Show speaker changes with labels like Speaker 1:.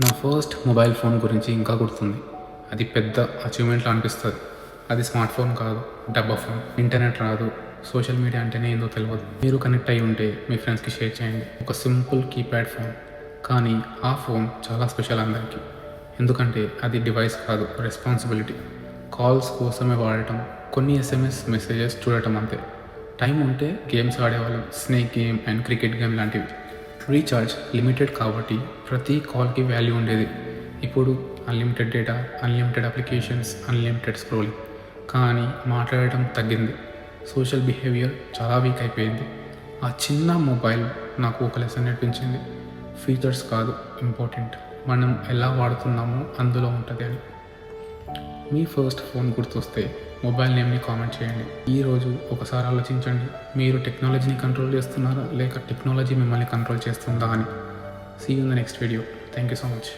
Speaker 1: నా first mobile phone గురించి ఇంకా గుర్తుంది. అది పెద్ద అచీవ్‌మెంట్‌లా అనిపిస్తది. అది స్మార్ట్ ఫోన్ కాదు, డబ్బా ఫోన్. ఇంటర్నెట్ రాదు, సోషల్ మీడియా అంటేనే ఏందో తెలవదు. మీరు కనెక్ట్ అయ్యి ఉంటే మీ ఫ్రెండ్స్‌కి షేర్ చేయండి. ఒక సింపుల్ కీప్యాడ్ ఫోన్. కానీ ఆ ఫోన్ చాలా స్పెషల్ అందరికీ. ఎందుకంటే అది డివైస్ కాదు, రెస్పాన్సిబిలిటీ. కాల్స్ కోసమే వాడటం, కొన్ని ఎస్ఎంఎస్ మెసేజెస్ చూడటం అంతే. టైం ఉంటే గేమ్స్ ఆడేవాళ్ళం. Snake game and cricket game లాంటివి. రీఛార్జ్ లిమిటెడ్ కాబట్టి ప్రతి కాల్కి వాల్యూ ఉండేది. ఇప్పుడు unlimited data, unlimited applications, unlimited scrolling. కానీ మాట్లాడటం తగ్గింది. సోషల్ బిహేవియర్ చాలా వీక్ అయిపోయింది. ఆ చిన్న మొబైల్ నాకు ఒక లెసన్ నేర్పించింది. ఫీచర్స్ కాదు ఇంపార్టెంట్, మనం ఎలా వాడుతున్నామో అందులో ఉంటుంది అని. మీ ఫస్ట్ ఫోన్ గుర్తొస్తే మొబైల్ నేమ్ని కామెంట్ చేయండి. ఈరోజు ఒకసారి ఆలోచించండి, మీరు టెక్నాలజీని కంట్రోల్ చేస్తున్నారా లేక టెక్నాలజీ మిమ్మల్ని కంట్రోల్ చేస్తుందా అని. See you in the next video. Thank you so much.